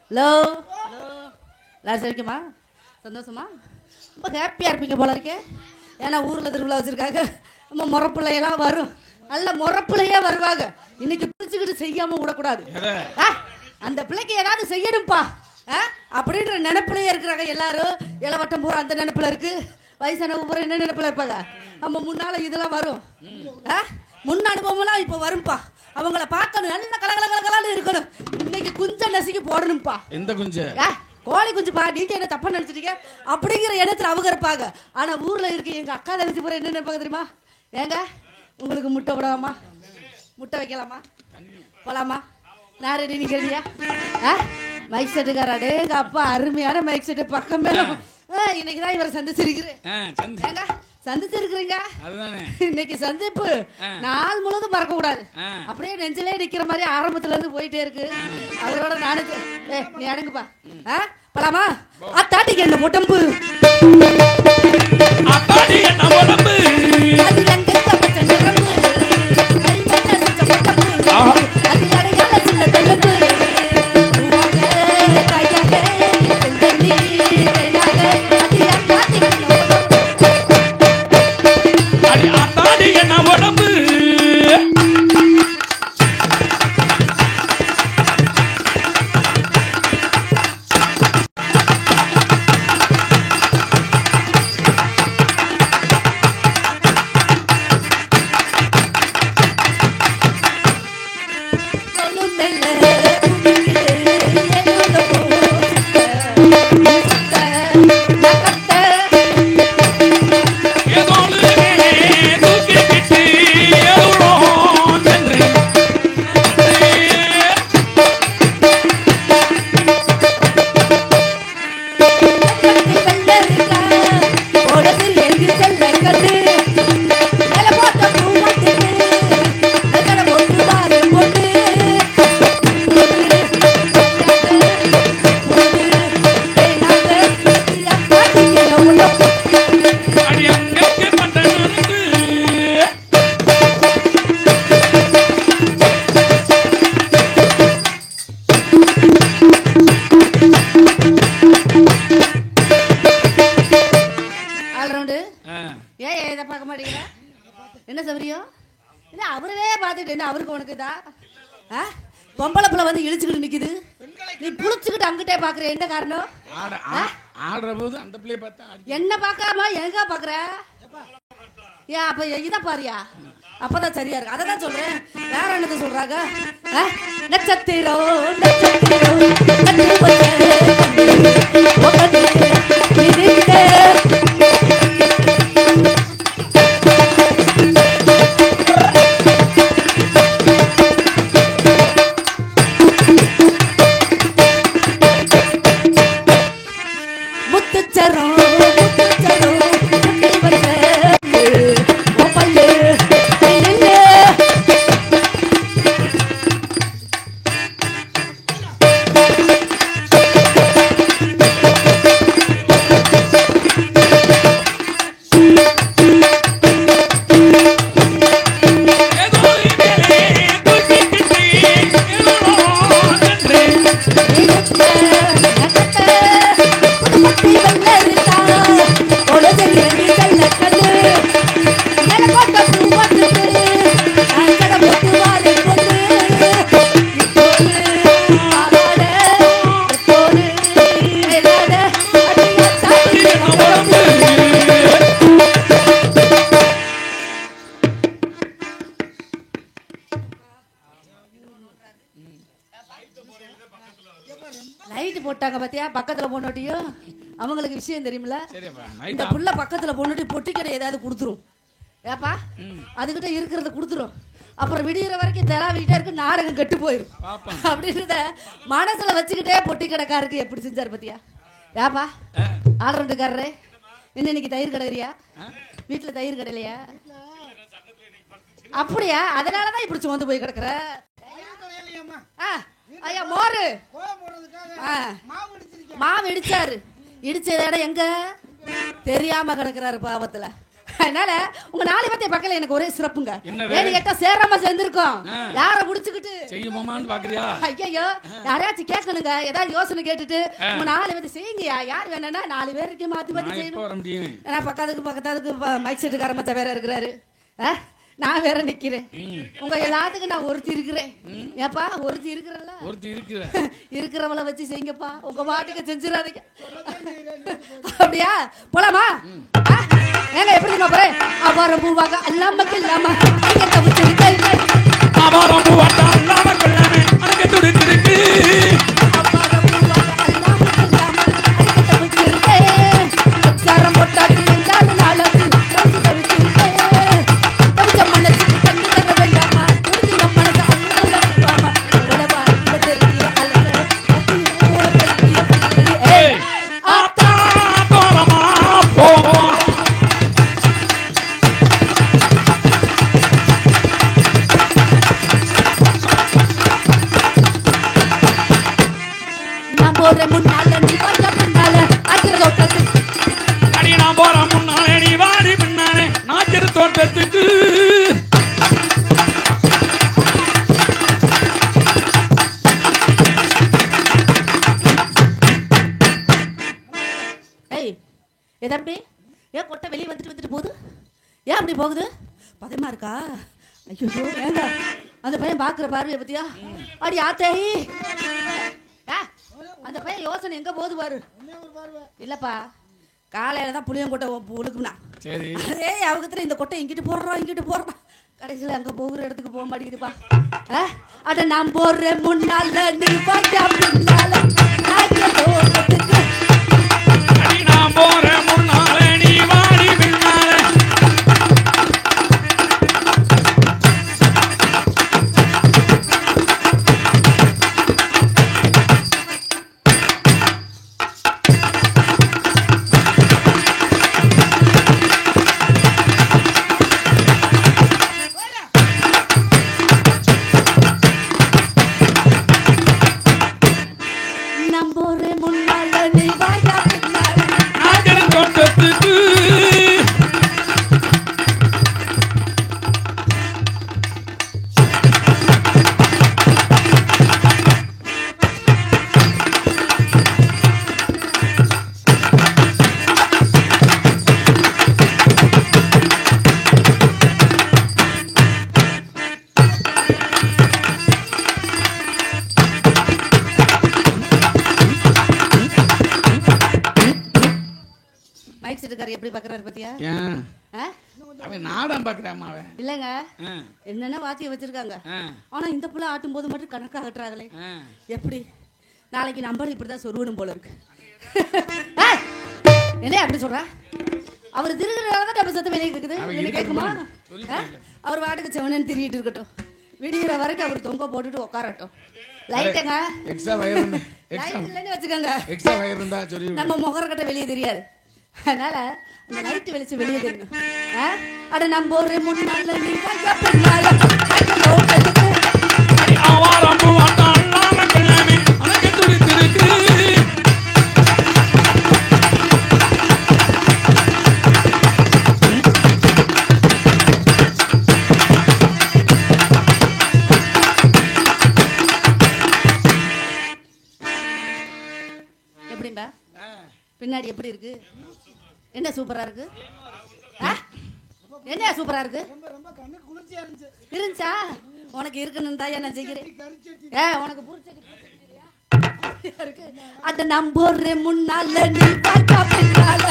Hello hello, எல்லாரும் சரிக்குமா? சந்தோஷமா? ரொம்ப ஹாப்பியாக இருப்பீங்க போல இருக்கே. ஏன்னா ஊரில் திருவிழா வச்சுருக்காங்க. நம்ம முறப்பிள்ளையெல்லாம் வரும், நல்ல முறப்பிள்ளையே வருவாங்க. இன்னைக்கு பிடிச்சிக்கிட்டு செய்யாமல் விடக்கூடாது. அந்த பிள்ளைக்கு ஏதாவது செய்யணும்ப்பா அப்படின்ற நினைப்பிலேயே இருக்கிறாங்க எல்லாரும். இளவட்டம் பூரா அந்த நினைப்பில் இருக்கு, வயசானவங்க பூரா என்ன நினைப்பில் இருப்பாங்க. நம்ம முன்னால இதெல்லாம் வரும், முன் அனுபவம்லாம் இப்போ வரும்பா. அவங்கள பார்க்கணும், நல்ல கலகலகலகலான்னு இருக்கணும். இன்னைக்கு குஞ்ச நசுக்கி போடணும்ப்பா. எந்த குஞ்சு? கோழி குஞ்சுப்பா. நீங்க என்ன தப்பா நினைச்சிட்டீங்க அப்படிங்கிற இடத்துல அவங்க இருப்பாங்க. ஆனா ஊர்ல இருக்கு எங்க அக்கா தங்கச்சி பூரா என்ன நினைப்பாங்க தெரியுமா? ஏங்க உங்களுக்கு முட்டை விடாமா, முட்டை வைக்கலாமா, போலாமா, நான் ரெடி, நீங்க ரெடியா? மைக் செட்டுக்காரடே எங்க அப்பா அருமையான மைக் செட்டு பக்கம் மேல. இன்னைக்குதான் இவரை சந்திச்சிருக்கிறேன். சந்திச்சிருக்கிறீங்க. இன்னைக்கு சந்திப்பு நாள் முழுவதும் மறக்க கூடாது. அப்படியே நெஞ்சிலே நிக்கிற மாதிரி ஆரம்பத்துல இருந்து போயிட்டே இருக்கு. அவரோட நானுக்கு நீ அடங்குப்பா. பலாமா? அத்தாட்டிக்கு என்ன உடம்பு, என்ன சௌரியம்? இல்லை அவரவே பார்த்துட்டு என்ன அவருக்கு உனக்குதா? பொம்பளை பிள்ளை வந்து இழிச்சுக்கிட்டு நிக்குது, நீ புளிச்சுக்கிட்டு அங்கிட்டே பாக்குற. என்ன காரணம்? என்ன பார்க்காம எங்க பாக்குற? ஏன் அப்ப இத பாரியா? அப்பதான் சரியா இருக்கு. அதான் சொல்றேன். வேற என்னது சொல்றாங்க? நட்சத்திரம் லைட் போட்டாங்க பாத்தியா? பக்கத்துல போனோட்டியும் அவங்களுக்கு விஷயம் தெரியுமில்ல. இந்த புள்ள பக்கத்துல போனோட்டி பொட்டிக்கடை ஏதாவது கொடுத்துரும். ஏப்பா அதுகிட்ட இருக்கிறத கொடுத்துரும். அப்புறம் விடிகிற வரைக்கும் தெலாவிட்டே இருக்கு, நாடகம் கெட்டு போயிடும். அப்படின்றத மனசுல வச்சுக்கிட்டே பொட்டி கடைக்காரருக்கு எப்படி செஞ்சாரு பாத்தியா? ஏப்பா ஆல்ரவுண்டுக்காரரே, இன்னைக்கு தயிர் கடைறியா? வீட்டுல தயிர் கடையிலையா? அப்படியா? அதனாலதான் இப்படி சுமந்து போய் கிடக்குற. ஐயா மோரு மாவு இடிச்சாரு. இடிச்ச இடம் எங்க தெரியாம கிடக்குறாரு பாவத்துல. அதனால உங்க 4 பேர்த்தை பக்கத்துல எனக்கு ஒரே சிறப்புங்க. ஏன்னு கேட்டா சேரமா சேர்ந்திருக்கோம். யார புடிச்சுக்கிட்டு செய்யுமான்னு பாக்குறியா? ஐயோ யாரையாச்சும் கேட்கணுங்க. ஏதாவது யோசனை கேட்டுட்டு உங்க 4 பேர்த்தை செய்யுங்கயா. யார் வேணும்னா 4 பேருக்கு மாத்தி மாத்தி செய்யணும். ஏன்னா பக்கத்துக்கு மைக் செட்டுக்கார மத்த வேற இருக்கிறாரு. நான் வேற நிக்கிறேன். உங்க எல்லாத்துக்கும் நான் ஒருத்தி இருக்கிறேன். ஏப்பா ஒருத்தி இருக்கிறல்ல? ஒருத்தி இருக்கிறவளை வச்சு செய்யுங்கப்பா. உங்க பாட்டுக்கு செஞ்சிடாதீங்க. அப்படியா? போலாமா? ஏங்க எப்படி போறேன்? அபாரம் பூவாக அல்லாமக்கு இல்லாம அபாரம் பூவாக அல்லாமக்கு இல்லாம அனக்கு துடிச்சிருக்கு. அபாரம் பூவாக அல்லாமக்கு இல்லாம அனக்கு துடிச்சிருக்கு. சாரம் போட்டாடி செஞ்சாலும் நாளுக்கு போகுது பதமா இருக்கா? ஐயோ ஏங்க அந்த பையன் பாக்குற பார்வையை பத்தியா? அடி ஆத்தேய், அந்த பையன் யோசனை எங்க போகுது பாரு. இல்லப்பா காலையில தான் புளியம் கொட்டை உழுக்குனா சரி. அதே அவகத்துல இந்த கொட்டை இங்கிட்டு போடுறான் கடைசியில அங்க போகிற இடத்துக்கு போக மாட்டேங்குதுப்பா. அட நான் போடுறேன் முன்னால நீ பாட்டா பின்னால நான் போறேன் முன்னால நீ வாடி பின்னால. எப்படி பாக்குறாரு பத்தியா? அவன் நாடகம் பாக்குறான் இல்லங்க. என்னென்ன வாத்தியம் வச்சிருக்காங்க. ஆனா இந்த புள்ள ஆட்டும் போது மட்டும் கணக்கா கட்டுறாங்களே எப்படி? நாளைக்கு நம்பர் இப்படிதான் சொருவணும் போல இருக்கு. என்ன அப்படி சொல்ற? அவர் திருகிறனாலதான் நம்ம சத்தம் வெளியே இருக்குது. கேட்குமா? அவர் வாட்டுக்கு செவனன்னு திரிட்டு இருக்கட்டும். விடிகிற வரைக்கும் அவர் தொங்க போட்டுட்டு உட்காரட்டும். லைட்டுங்க லைட் இல்லைன்னு வச்சுக்கோங்க. நம்ம முகரக்கட்டை வெளியே தெரியாது. அதனால அந்த லைட் வெளிச்சு வெளியே தெரியும். அட நம்ம ஒரு முன்னால எப்படிம்பா பின்னாடி எப்படி இருக்கு? என்ன சூப்பரா இருக்கு? என்ன சூப்பரா இருக்கு? இருந்துச்சா? உனக்கு இருக்குன்னு தான் என்ன செய்கிறேன். உனக்கு இருக்கு. அத நம்புற முன்னால நீ பார்த்தா பின்னால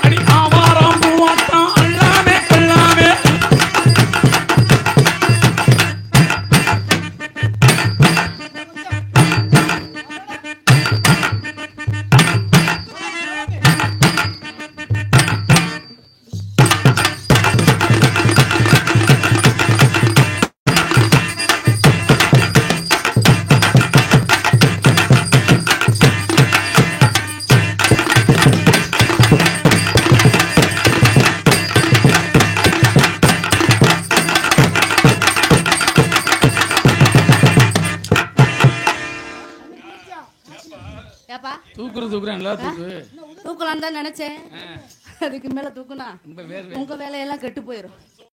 அடி ஆவாரம் பூவாட்டா அல்லாமே அல்லாமே. தூக்குறேன் நல்லா தூக்கு. தூக்கலான்னு தான் நினைச்சேன். அதுக்கு மேல தூக்குனா ரொம்ப வேர்வை. உங்க வேலையெல்லாம் கெட்டு போயிடும்.